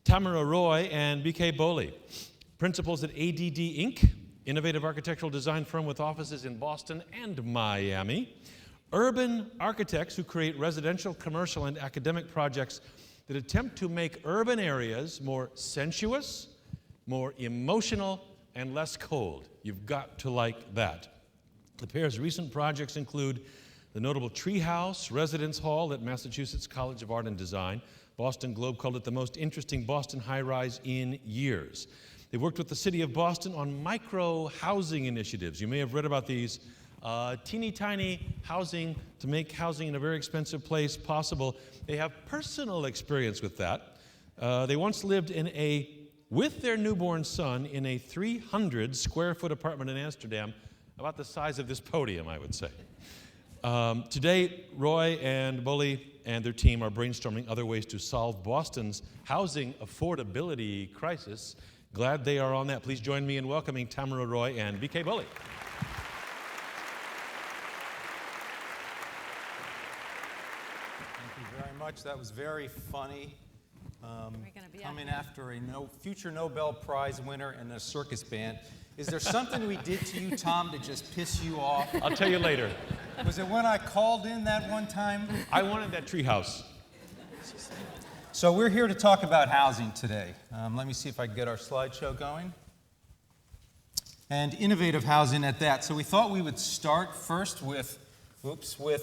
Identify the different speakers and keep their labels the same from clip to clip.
Speaker 1: Tamara Roy and BK Boley, principals at ADD Inc., innovative architectural design firm with offices in Boston and Miami. Urban architects who create residential, commercial, and academic projects that attempt to make urban areas more sensuous, more emotional, and less cold. You've got to like that. The pair's recent projects include the notable Treehouse Residence Hall at Massachusetts College of Art and Design. Boston Globe called it the most interesting Boston high-rise in years. They worked with the city of Boston on micro-housing initiatives. You may have read about these. Teeny tiny housing to make housing in a very expensive place possible. They have personal experience with that. They once lived with their newborn son in a 300 square foot apartment in Amsterdam, about the size of this podium, I would say. Today, Roy and Boley and their team are brainstorming other ways to solve Boston's housing affordability crisis. Glad they are on that. Please join me in welcoming Tamara Roy and BK Boley.
Speaker 2: Thank you very much. That was very funny. Coming after a future Nobel Prize winner and a circus band. Is there something we did to you, Tom, to just piss you off?
Speaker 1: I'll tell you later.
Speaker 2: Was it when I called in that one time?
Speaker 1: I wanted that treehouse.
Speaker 2: So we're here to talk about housing today. Let me see if I can get our slideshow going. And innovative housing at that. So we thought we would start first with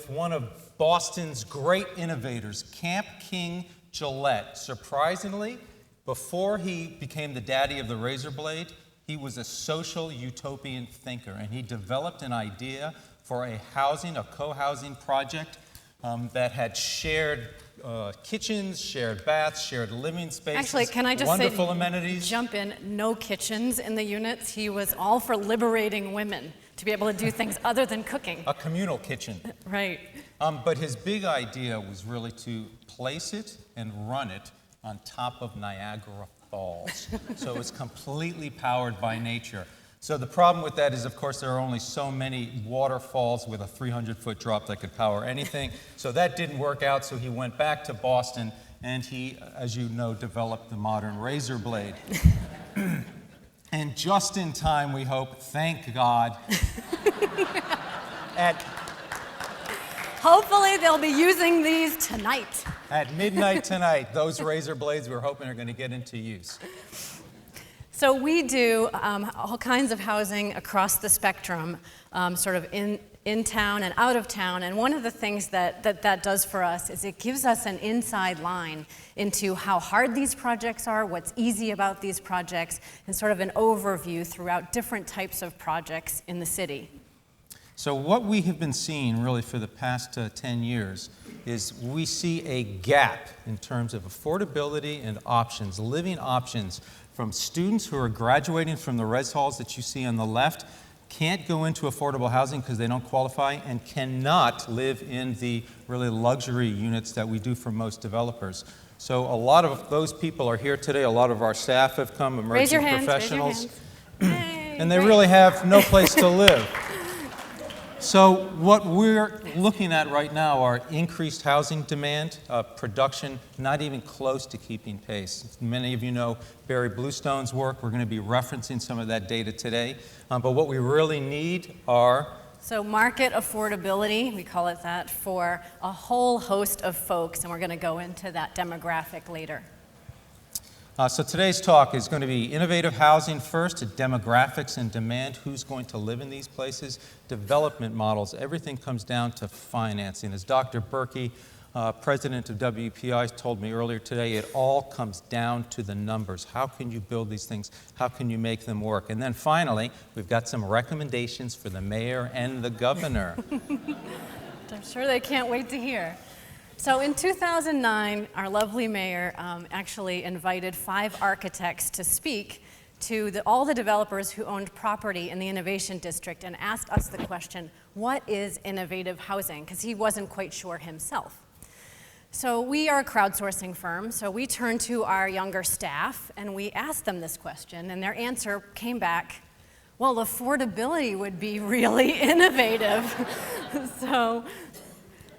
Speaker 2: one of Boston's great innovators, Camp King Gillette. Surprisingly, before he became the daddy of the razor blade, he was a social utopian thinker, and he developed an idea for a co-housing project that had shared kitchens, shared baths, shared living spaces.
Speaker 3: Actually, can I just
Speaker 2: wonderful amenities.
Speaker 3: Jump in, no kitchens in the units. He was all for liberating women to be able to do things other than cooking.
Speaker 2: A communal kitchen.
Speaker 3: Right.
Speaker 2: But his big idea was really to place it and run it on top of Niagara Falls. So it's completely powered by nature. So the problem with that is, of course, there are only so many waterfalls with a 300-foot drop that could power anything. So that didn't work out, so he went back to Boston, and he, as you know, developed the modern razor blade. And just in time, we hope, thank God,
Speaker 3: Hopefully they'll be using these tonight.
Speaker 2: At midnight tonight, those razor blades we're hoping are going to get into use.
Speaker 3: So we do all kinds of housing across the spectrum, sort of in town and out of town. And one of the things that does for us is it gives us an inside line into how hard these projects are, what's easy about these projects, and sort of an overview throughout different types of projects in the city.
Speaker 2: So what we have been seeing really for the past 10 years is we see a gap in terms of affordability and options, living options, from students who are graduating from the res halls that you see on the left, can't go into affordable housing because they don't qualify, and cannot live in the really luxury units that we do for most developers. So a lot of those people are here today. A lot of our staff have come, emerging professionals, and they really have no place to live. So what we're looking at right now are increased housing demand, production not even close to keeping pace. Many of you know Barry Bluestone's work. We're going to be referencing some of that data today. But what we really need are...
Speaker 3: So market affordability, we call it that, for a whole host of folks, and we're going to go into that demographic later.
Speaker 2: So today's talk is going to be innovative housing first, demographics and demand, who's going to live in these places, development models. Everything comes down to financing. As Dr. Berkey, president of WPI, told me earlier today, it all comes down to the numbers. How can you build these things? How can you make them work? And then finally, we've got some recommendations for the mayor and the governor.
Speaker 3: I'm sure they can't wait to hear. So in 2009, our lovely mayor actually invited 5 architects to speak to all the developers who owned property in the Innovation District and asked us the question, what is innovative housing? Because he wasn't quite sure himself. So we are a crowdsourcing firm, so we turned to our younger staff and we asked them this question, and their answer came back, well, affordability would be really innovative.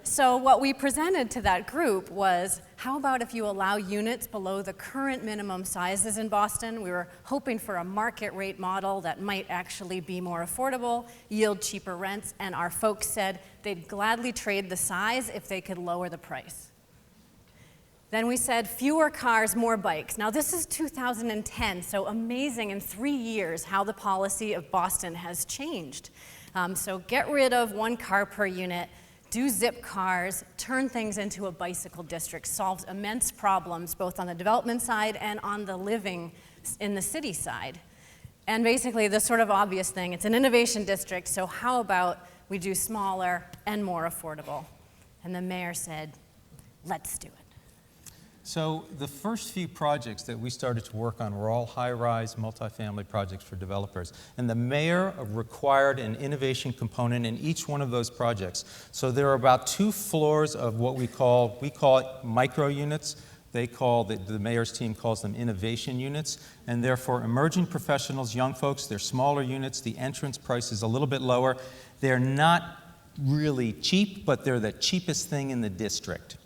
Speaker 3: So what we presented to that group was, how about if you allow units below the current minimum sizes in Boston? We were hoping for a market rate model that might actually be more affordable, yield cheaper rents, and our folks said they'd gladly trade the size if they could lower the price. Then we said fewer cars, more bikes. Now this is 2010, so amazing in 3 years how the policy of Boston has changed. So get rid of 1 car per unit, do zip cars, turn things into a bicycle district, solves immense problems both on the development side and on the living in the city side. And basically the sort of obvious thing, it's an innovation district, so how about we do smaller and more affordable? And the mayor said, let's do it.
Speaker 2: So the first few projects that we started to work on were all high-rise multifamily projects for developers. And the mayor required an innovation component in each one of those projects. So there are about 2 floors of what we call it micro units. The mayor's team calls them innovation units. And they're for emerging professionals, young folks. They're smaller units. The entrance price is a little bit lower. They're not really cheap, but they're the cheapest thing in the district.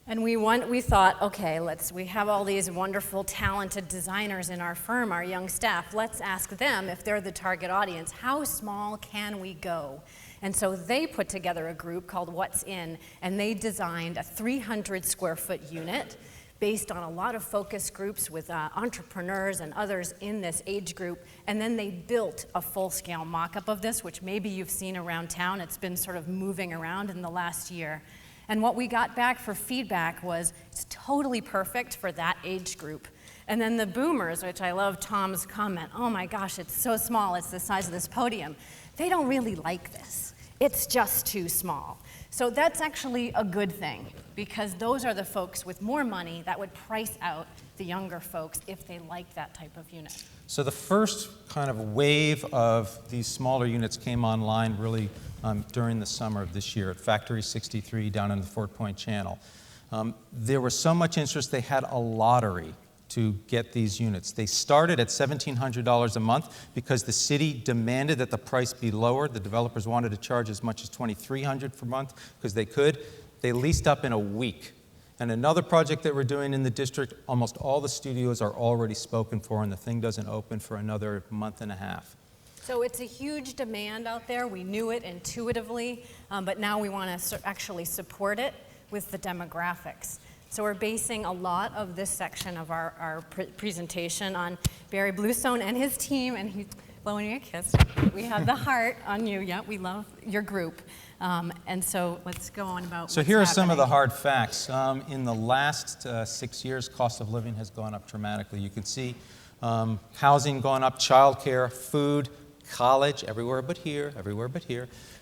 Speaker 3: And we thought, okay, we have all these wonderful, talented designers in our firm, our young staff. Let's ask them, if they're the target audience, how small can we go? And so they put together a group called What's In, and they designed a 300 square foot unit based on a lot of focus groups with entrepreneurs and others in this age group. And then they built a full-scale mock-up of this, which maybe you've seen around town. It's been sort of moving around in the last year. And what we got back for feedback was, it's totally perfect for that age group. And then the boomers, which I love Tom's comment, oh my gosh, it's so small, it's the size of this podium. They don't really like this. It's just too small. So that's actually a good thing, because those are the folks with more money that would price out the younger folks if they like that type of unit.
Speaker 2: So the first kind of wave of these smaller units came online really during the summer of this year at Factory 63 down in the Fort Point Channel. There was so much interest, they had a lottery to get these units. They started at $1,700 a month because the city demanded that the price be lower. The developers wanted to charge as much as $2,300 per month because they could. They leased up in a week. And another project that we're doing in the district, almost all the studios are already spoken for, and the thing doesn't open for another month and a half.
Speaker 3: So it's a huge demand out there. We knew it intuitively, but now we want to actually support it with the demographics. So we're basing a lot of this section of our presentation on Barry Bluestone and his team, and he's blowing you a kiss. We have the heart on you. Yeah, we love your group. And so let's go on about
Speaker 2: So here are some of the hard facts. In the last 6 years, cost of living has gone up dramatically. You can see housing gone up, childcare, food, college, everywhere but here,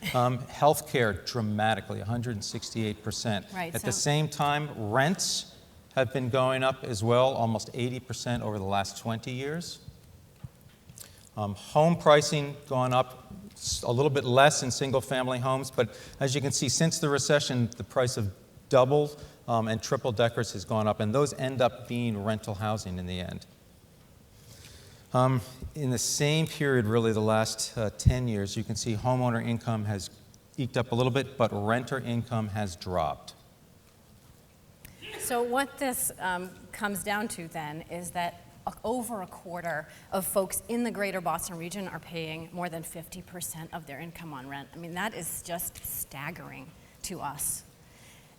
Speaker 2: healthcare dramatically, 168%.
Speaker 3: Right,
Speaker 2: At the same time, rents have been going up as well, almost 80% over the last 20 years. Home pricing gone up a little bit less in single-family homes, but as you can see, since the recession, the price of double and triple deckers has gone up, and those end up being rental housing in the end. In the same period, really the last 10 years, you can see homeowner income has eked up a little bit, but renter income has dropped.
Speaker 3: So what this comes down to then is that over a quarter of folks in the greater Boston region are paying more than 50% of their income on rent. I mean, that is just staggering to us.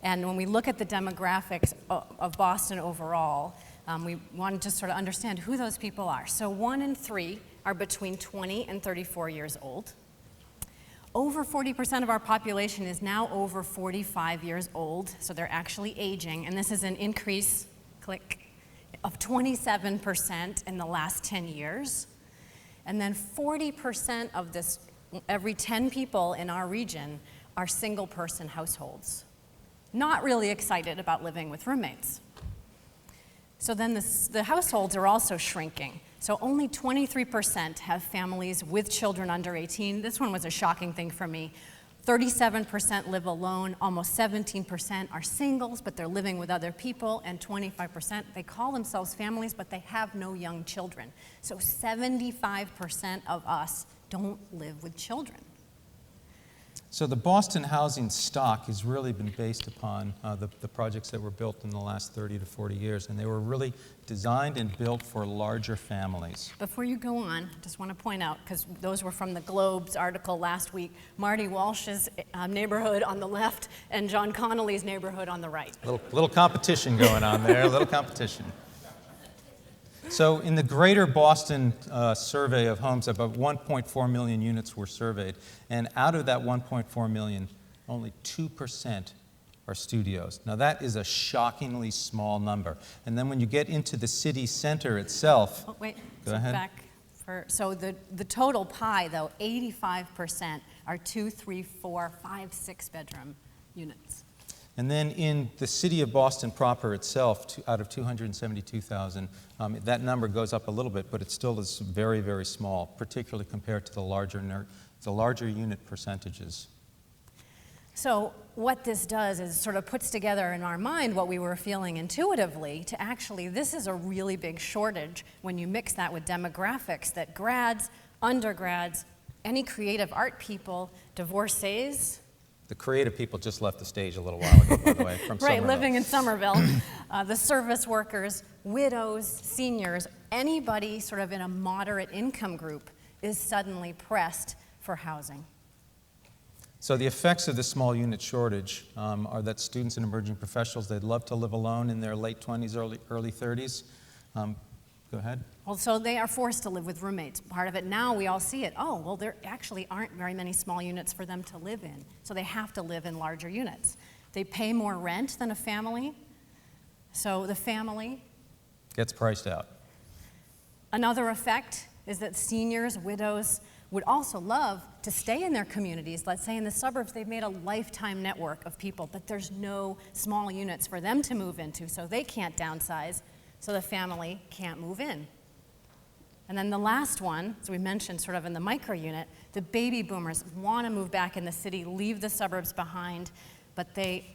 Speaker 3: And when we look at the demographics of Boston overall, we wanted to sort of understand who those people are. So 1 in 3 are between 20 and 34 years old. Over 40% of our population is now over 45 years old, so they're actually aging, and this is an increase, of 27% in the last 10 years. And then 40% of this, every 10 people in our region are single-person households. Not really excited about living with roommates. So then the households are also shrinking. So only 23% have families with children under 18. This one was a shocking thing for me. 37% live alone, almost 17% are singles, but they're living with other people, and 25%, they call themselves families, but they have no young children. So 75% of us don't live with children.
Speaker 2: So the Boston housing stock has really been based upon the projects that were built in the last 30 to 40 years, and they were really designed and built for larger families.
Speaker 3: Before you go on, I just want to point out, because those were from the Globe's article last week, Marty Walsh's neighborhood on the left and John Connolly's neighborhood on the right.
Speaker 2: Little competition going on there, a little competition. So in the greater Boston survey of homes, about 1.4 million units were surveyed, and out of that 1.4 million, only 2% are studios. Now that is a shockingly small number. And then when you get into the city center itself...
Speaker 3: Oh, wait,
Speaker 2: go ahead.
Speaker 3: So the total pie, though, 85% are 2, 3, 4, 5, 6 bedroom units.
Speaker 2: And then in the city of Boston proper itself, out of 272,000, that number goes up a little bit, but it still is very, very small, particularly compared to the larger unit percentages.
Speaker 3: So what this does is sort of puts together in our mind what we were feeling intuitively to actually, this is a really big shortage when you mix that with demographics, that grads, undergrads, any creative art people, divorcees.
Speaker 2: The creative people just left the stage a little while ago, by the way, from
Speaker 3: Right,
Speaker 2: Somerville.
Speaker 3: living in Somerville. The service workers, widows, seniors, anybody sort of in a moderate income group is suddenly pressed for housing.
Speaker 2: So the effects of the small unit shortage are that students and emerging professionals, they'd love to live alone in their late 20s, early 30s. Go ahead.
Speaker 3: Well, so they are forced to live with roommates. Part of it now, we all see it. Oh, well, there actually aren't very many small units for them to live in. So they have to live in larger units. They pay more rent than a family. So the family
Speaker 2: gets priced out.
Speaker 3: Another effect is that seniors, widows, would also love to stay in their communities. Let's say in the suburbs, they've made a lifetime network of people, but there's no small units for them to move into, so they can't downsize, so the family can't move in. And then the last one, as we mentioned sort of in the micro unit, the baby boomers want to move back in the city, leave the suburbs behind, but they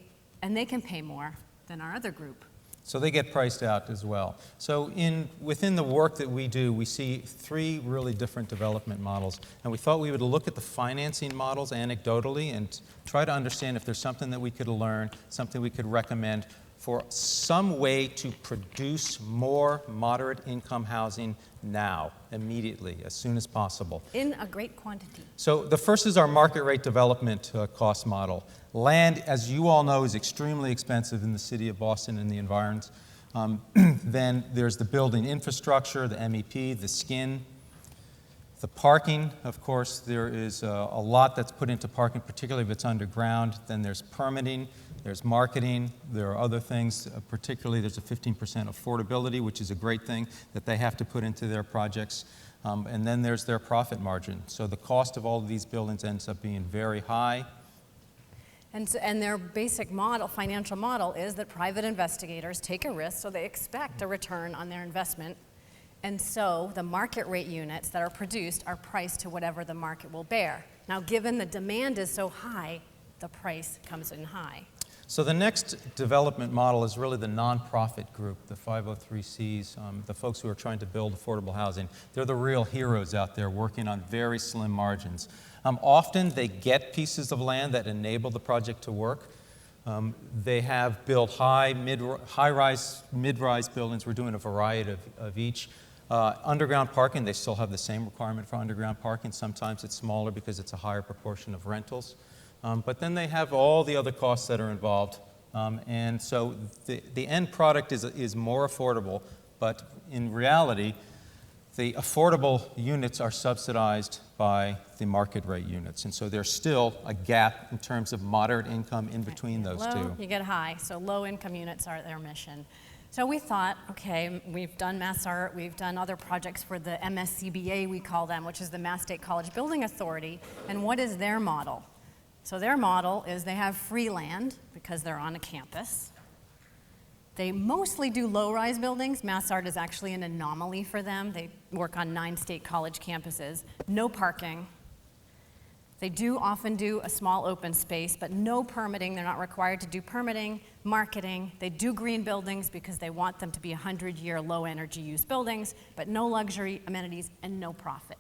Speaker 3: can pay more than our other group.
Speaker 2: So they get priced out as well. So within the work that we do, we see 3 really different development models. And we thought we would look at the financing models anecdotally and try to understand if there's something that we could learn, something we could recommend for some way to produce more moderate income housing now, immediately, as soon as possible.
Speaker 3: In a great quantity.
Speaker 2: So the first is our market rate development cost model. Land, as you all know, is extremely expensive in the city of Boston and the environs. Then there's the building infrastructure, the MEP, the skin. The parking, of course, there is a lot that's put into parking, particularly if it's underground. Then there's permitting, there's marketing, there are other things, particularly there's a 15% affordability, which is a great thing that they have to put into their projects. And then there's their profit margin. So the cost of all of these buildings ends up being very high.
Speaker 3: And their basic model, financial model, is that private investigators take a risk, so they expect a return on their investment. And so the market rate units that are produced are priced to whatever the market will bear. Now, given the demand is so high, the price comes in high.
Speaker 2: So the next development model is really the nonprofit group, the 503Cs, the folks who are trying to build affordable housing. They're the real heroes out there working on very slim margins. Often they get pieces of land that enable the project to work. They have built high-rise, mid-rise buildings. We're doing a variety of each. Underground parking, they still have the same requirement for underground parking. Sometimes it's smaller because it's a higher proportion of rentals. But then they have all the other costs that are involved. And so the end product is more affordable, but in reality, the affordable units are subsidized by the market rate units. And so there's still a gap in terms of moderate income in between those two.
Speaker 3: You get high, so low income units are their mission. So we thought, okay, we've done Mass Art, we've done other projects for the MSCBA, we call them, which is the Mass State College Building Authority, and what is their model? So their model is they have free land because they're on a campus. They mostly do low-rise buildings. Mass Art is actually an anomaly for them. They work on 9 state college campuses. No parking. They do often do a small open space, but no permitting. They're not required to do permitting, marketing. They do green buildings because they want them to be 100-year low-energy use buildings, but no luxury amenities and no profit.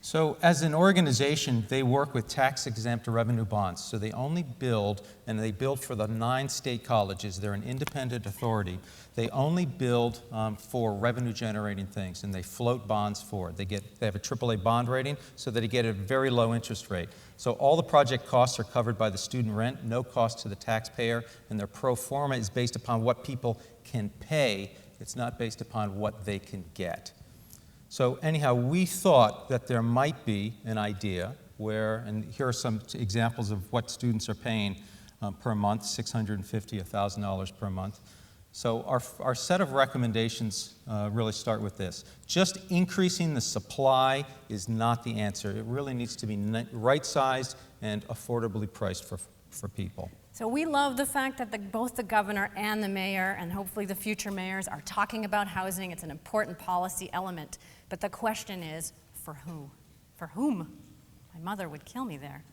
Speaker 2: So as an organization, they work with tax-exempt revenue bonds. So they only build, and they build for the 9 state colleges. They're an independent authority. They only build for revenue-generating things, and they float bonds for it. They have a AAA bond rating, so that they get a very low interest rate. So all the project costs are covered by the student rent, no cost to the taxpayer, and their pro forma is based upon what people can pay. It's not based upon what they can get. So anyhow, we thought that there might be an idea where, and here are some examples of what students are paying per month, $650, $1,000 per month. So our set of recommendations really start with this. Just increasing the supply is not the answer. It really needs to be right-sized and affordably priced for people.
Speaker 3: So we love the fact that both the governor and the mayor, and hopefully the future mayors, are talking about housing. It's an important policy element. But the question is, for who? For whom? My mother would kill me there.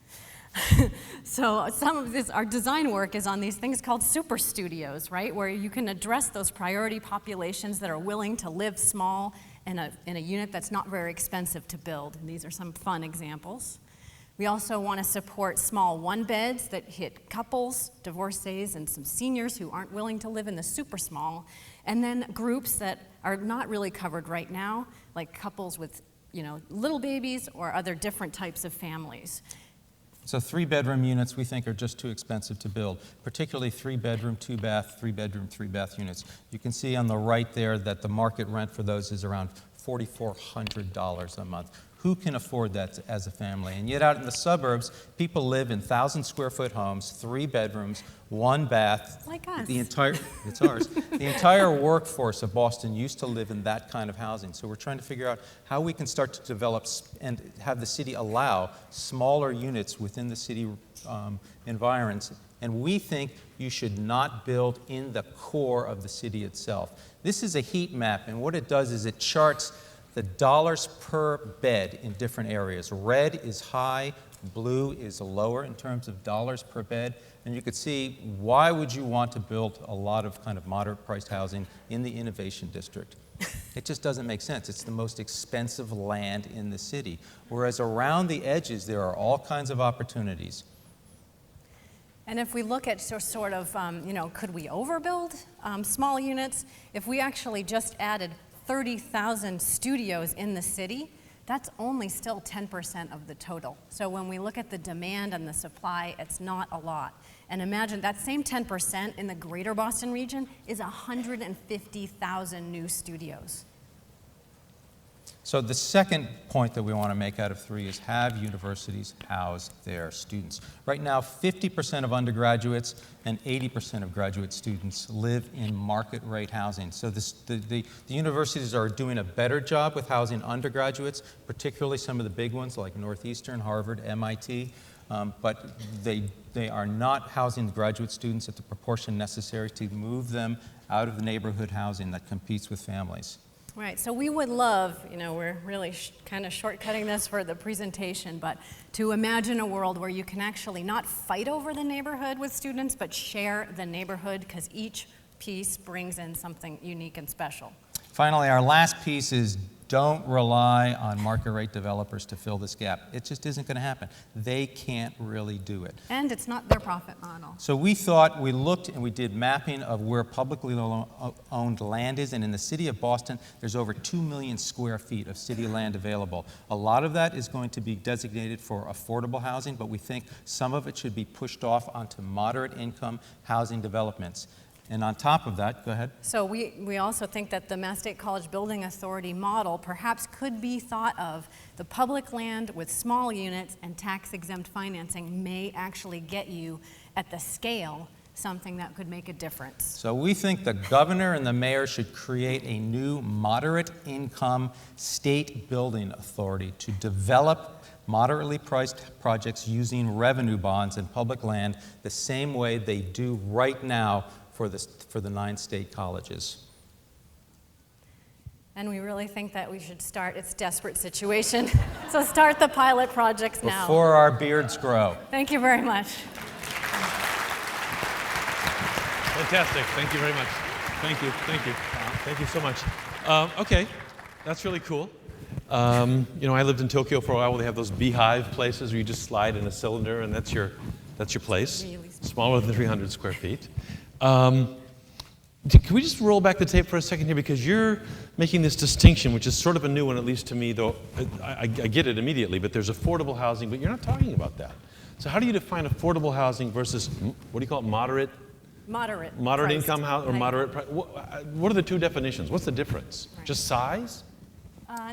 Speaker 3: So some of this, our design work is on these things called super studios, right? Where you can address those priority populations that are willing to live small in a unit that's not very expensive to build. And these are some fun examples. We also want to support small one-beds that hit couples, divorcees, and some seniors who aren't willing to live in the super small. And then groups that are not really covered right now, like couples with, little babies or other different types of families.
Speaker 2: So 3-bedroom units we think are just too expensive to build, particularly 3-bedroom, 2-bath, 3-bedroom, 3-bath units. You can see on the right there that the market rent for those is around $4,400 a month. Who can afford that as a family? And yet out in the suburbs, people live in 1,000-square-foot homes, 3 bedrooms, 1 bath.
Speaker 3: Like us.
Speaker 2: It's ours. The entire workforce of Boston used to live in that kind of housing. So we're trying to figure out how we can start to develop and have the city allow smaller units within the city environs. And we think you should not build in the core of the city itself. This is a heat map, and what it does is it charts the dollars per bed in different areas. Red is high, blue is lower in terms of dollars per bed. And you could see, why would you want to build a lot of kind of moderate-priced housing in the Innovation District? It just doesn't make sense. It's the most expensive land in the city. Whereas around the edges, there are all kinds of opportunities.
Speaker 3: And if we look at sort of, could we overbuild small units? If we actually just added 30,000 studios in the city, that's only still 10% of the total. So when we look at the demand and the supply, it's not a lot. And imagine that same 10% in the greater Boston region is 150,000 new studios.
Speaker 2: So the second point that we want to make out of 3 is have universities house their students. Right now, 50% of undergraduates and 80% of graduate students live in market rate housing. So the universities are doing a better job with housing undergraduates, particularly some of the big ones like Northeastern, Harvard, MIT, but they are not housing the graduate students at the proportion necessary to move them out of the neighborhood housing that competes with families.
Speaker 3: Right, so we would love, we're really kind of shortcutting this for the presentation, but to imagine a world where you can actually not fight over the neighborhood with students, but share the neighborhood, because each piece brings in something unique and special.
Speaker 2: Finally, our last piece is don't rely on market rate developers to fill this gap. It just isn't going to happen. They can't really do it.
Speaker 3: And it's not their profit model.
Speaker 2: So we looked and we did mapping of where publicly owned land is, and in the city of Boston, there's over 2 million square feet of city land available. A lot of that is going to be designated for affordable housing, but we think some of it should be pushed off onto moderate income housing developments. And on top of that, go ahead.
Speaker 3: So we also think that the Mass State College Building Authority model perhaps could be thought of. The public land with small units and tax-exempt financing may actually get you at the scale something that could make a difference.
Speaker 2: So we think the governor and the mayor should create a new moderate income state building authority to develop moderately priced projects using revenue bonds and public land the same way they do right now for the 9 state colleges.
Speaker 3: And we really think that we should start, it's a desperate situation, so start the pilot projects now.
Speaker 2: Before our beards grow.
Speaker 3: Thank you very much.
Speaker 1: Fantastic. Thank you very much. Thank you. Thank you. Thank you so much. Okay, that's really cool. I lived in Tokyo for a while where they have those beehive places where you just slide in a cylinder and that's your place.
Speaker 3: Really
Speaker 1: smaller than 300 square feet. Can we just roll back the tape for a second here? Because you're making this distinction, which is sort of a new one, at least to me, though I get it immediately, but there's affordable housing, but you're not talking about that. So how do you define affordable housing versus, what do you call it, moderate income housing, or moderate price? What are the two definitions? What's the difference?
Speaker 3: Right.
Speaker 1: Just size?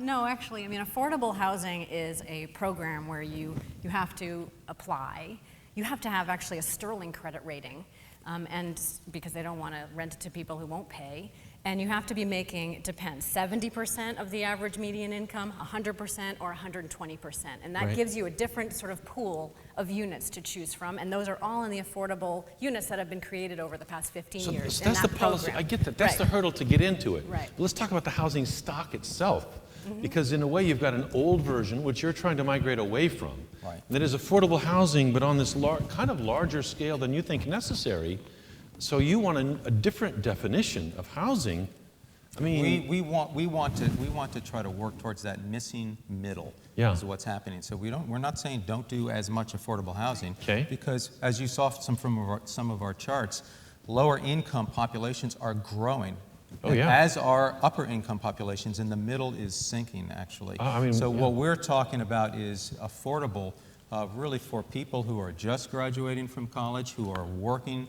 Speaker 3: No, actually, I mean, affordable housing is a program where you have to apply. You have to have actually a sterling credit rating, and because they don't want to rent it to people who won't pay. And you have to be making, it depends, 70% of the average median income, 100%, or 120%. And that
Speaker 1: Right.
Speaker 3: gives you a different sort of pool of units to choose from. And those are all in the affordable units that have been created over the past 15 years.
Speaker 1: So that's
Speaker 3: in
Speaker 1: the
Speaker 3: that
Speaker 1: policy.
Speaker 3: program.
Speaker 1: I get that. That's
Speaker 3: Right.
Speaker 1: the hurdle to get into it.
Speaker 3: Right.
Speaker 1: But let's talk about the housing stock itself. Because in a way, you've got an old version, which you're trying to migrate away from.
Speaker 2: Right.
Speaker 1: That is affordable housing, but on this kind of larger scale than you think necessary. So you want a different definition of housing. I mean,
Speaker 2: We want to try to work towards that missing middle.
Speaker 1: Yeah.
Speaker 2: Is what's happening. So we're not saying don't do as much affordable housing.
Speaker 1: Okay.
Speaker 2: Because as you saw from some of our charts, lower income populations are growing.
Speaker 1: Oh, yeah.
Speaker 2: As are upper income populations, and the middle is sinking actually. So
Speaker 1: yeah.
Speaker 2: what we're talking about is affordable, really for people who are just graduating from college, who are working,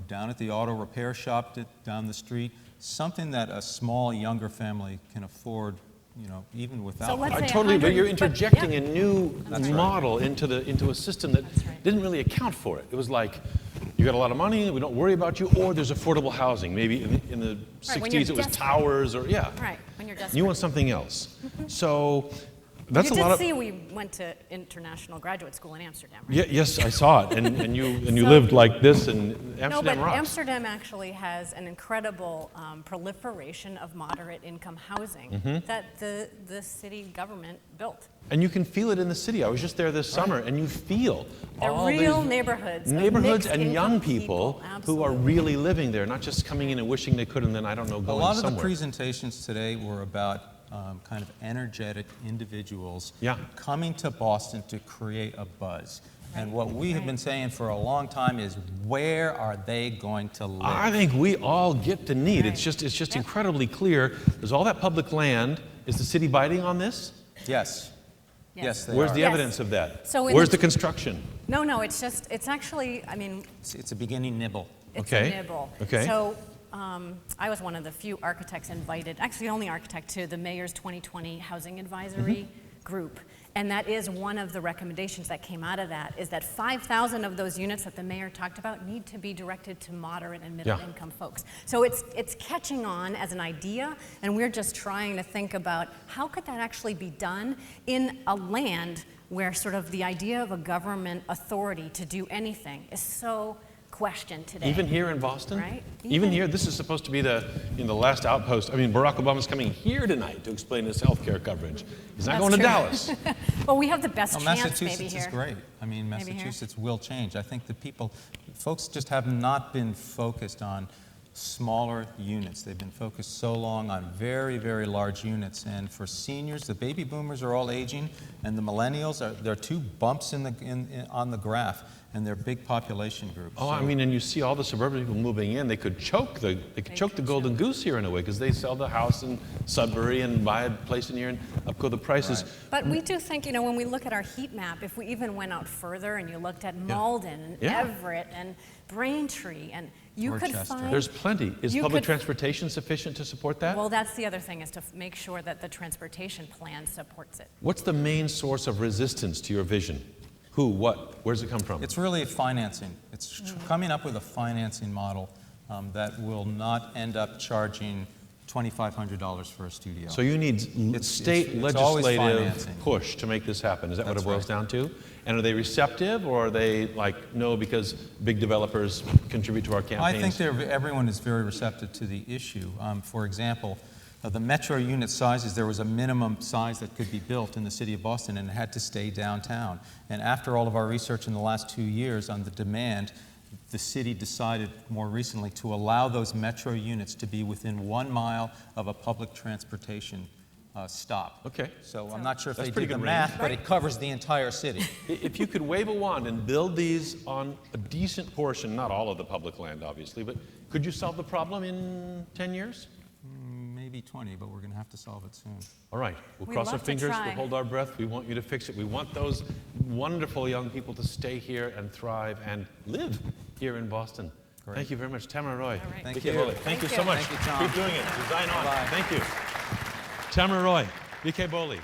Speaker 2: down at the auto repair shop down the street. Something that a small, younger family can afford, even without.
Speaker 3: So let's
Speaker 1: I
Speaker 3: say
Speaker 1: totally, but
Speaker 3: 100
Speaker 1: you're interjecting
Speaker 3: yeah.
Speaker 1: a new
Speaker 2: That's right.
Speaker 1: model into a system that
Speaker 3: That's right.
Speaker 1: didn't really account for it. It was like, you got a lot of money, we don't worry about you, or there's affordable housing. Maybe in the
Speaker 3: Right, when
Speaker 1: 60s
Speaker 3: you're
Speaker 1: it was
Speaker 3: desperate.
Speaker 1: towers, or yeah.
Speaker 3: Right, when you're desperate.
Speaker 1: You want something else. So that's
Speaker 3: you
Speaker 1: a lot
Speaker 3: did
Speaker 1: of.
Speaker 3: see we went to international graduate school in Amsterdam, right?
Speaker 1: Yeah, yes, I saw it, and you
Speaker 3: So-
Speaker 1: lived like this, and Amsterdam
Speaker 3: No, but
Speaker 1: rocks.
Speaker 3: Amsterdam actually has an incredible proliferation of moderate income housing that the city government built.
Speaker 1: And you can feel it in the city. I was just there this summer, and you feel
Speaker 3: They're
Speaker 1: all
Speaker 3: real
Speaker 1: these
Speaker 3: neighborhoods. of
Speaker 1: neighborhoods
Speaker 3: mixed
Speaker 1: and young
Speaker 3: income
Speaker 1: people who are
Speaker 3: absolutely.
Speaker 1: really living there, not just coming in and wishing they could, and then I don't know
Speaker 2: A
Speaker 1: going
Speaker 2: lot of
Speaker 1: somewhere.
Speaker 2: the presentations today were about kind of energetic individuals
Speaker 1: Yeah.
Speaker 2: coming to Boston to create a buzz. And what we have been saying for a long time is, where are they going to live?
Speaker 1: I think we all get the need.
Speaker 3: Right.
Speaker 1: It's just
Speaker 3: Yep.
Speaker 1: incredibly clear. There's all that public land. Is the city biting on this?
Speaker 2: Yes.
Speaker 3: Yes.
Speaker 2: Yes, they
Speaker 1: Where's
Speaker 2: are.
Speaker 1: the
Speaker 3: Yes.
Speaker 1: evidence of that?
Speaker 3: So in
Speaker 1: Where's
Speaker 3: the-
Speaker 1: the construction?
Speaker 3: No, it's actually, I mean,
Speaker 2: It's a beginning nibble.
Speaker 3: it's
Speaker 1: Okay.
Speaker 3: a nibble.
Speaker 1: Okay.
Speaker 3: So I was one of the few architects invited, actually the only architect, to the mayor's 2020 housing advisory group. And that is one of the recommendations that came out of that, is that 5,000 of those units that the mayor talked about need to be directed to moderate and middle
Speaker 1: Yeah.
Speaker 3: income folks. So it's catching on as an idea, and we're just trying to think about how could that actually be done in a land where sort of the idea of a government authority to do anything is so questioned today.
Speaker 1: Even here in Boston?
Speaker 3: Right?
Speaker 1: Even here, this is supposed to be the last outpost. I mean, Barack Obama's coming here tonight to explain his health care coverage. He's not
Speaker 3: That's
Speaker 1: going to
Speaker 3: true.
Speaker 1: Dallas.
Speaker 3: Well, we have the best
Speaker 2: Well,
Speaker 3: chance
Speaker 2: Massachusetts
Speaker 3: maybe here.
Speaker 2: is great. I mean,
Speaker 3: Maybe here.
Speaker 2: Massachusetts will change. I think folks just have not been focused on smaller units. They've been focused so long on very, very large units. And for seniors, the baby boomers are all aging, and the millennials they're two bumps on the graph, and they're big population groups.
Speaker 1: Oh,
Speaker 2: So-
Speaker 1: I mean, and you see all the suburban people moving in. They could choke the golden goose here in a way, because they sell the house in Sudbury and buy a place in here and up go the prices.
Speaker 2: Right.
Speaker 3: But we do think, when we look at our heat map, if we even went out further and you looked at Malden and
Speaker 1: Yeah.
Speaker 3: Everett and Braintree, and you could
Speaker 2: Dorchester.
Speaker 3: find...
Speaker 1: There's plenty. Is
Speaker 3: You
Speaker 1: public
Speaker 3: could-
Speaker 1: transportation sufficient to support that?
Speaker 3: Well, that's the other thing, is to make sure that the transportation plan supports it.
Speaker 1: What's the main source of resistance to your vision? Who, what, where's it come from?
Speaker 2: It's really financing. It's coming up with a financing model that will not end up charging $2,500 for a studio.
Speaker 1: So you need state
Speaker 2: it's always
Speaker 1: legislative
Speaker 2: financing.
Speaker 1: push to make this happen. Is that what it
Speaker 2: That's
Speaker 1: boils
Speaker 2: right.
Speaker 1: down to? And are they receptive, or are they like, no, because big developers contribute to our
Speaker 2: I
Speaker 1: campaigns?
Speaker 2: think everyone is very receptive to the issue. For example, the metro unit sizes, there was a minimum size that could be built in the city of Boston, and it had to stay downtown. And after all of our research in the last 2 years on the demand, the city decided more recently to allow those metro units to be within 1 mile of a public transportation stop.
Speaker 1: Okay.
Speaker 2: So I'm not sure if
Speaker 1: That's
Speaker 2: they
Speaker 1: pretty
Speaker 2: did the
Speaker 1: good
Speaker 2: math,
Speaker 1: range.
Speaker 2: but it covers the entire city.
Speaker 1: If you could wave a wand and build these on a decent portion, not all of the public land, obviously, but could you solve the problem in 10 years?
Speaker 2: Maybe 20, but we're going to have to solve it soon.
Speaker 1: All right, we'll
Speaker 3: We'd
Speaker 1: cross our
Speaker 3: love to
Speaker 1: fingers,
Speaker 3: try.
Speaker 1: we'll hold our breath, we want you to fix it. We want those wonderful young people to stay here and thrive and live here in Boston.
Speaker 2: Great.
Speaker 1: Thank you very much. Tamara Roy.
Speaker 3: right.
Speaker 2: Thank
Speaker 1: BK
Speaker 2: you.
Speaker 1: Boley. Thank you so
Speaker 3: you.
Speaker 1: much.
Speaker 2: Thank you, Tom.
Speaker 1: Keep doing it. Design on.
Speaker 2: Bye-bye.
Speaker 1: Thank you. Tamara Roy, BK Boley.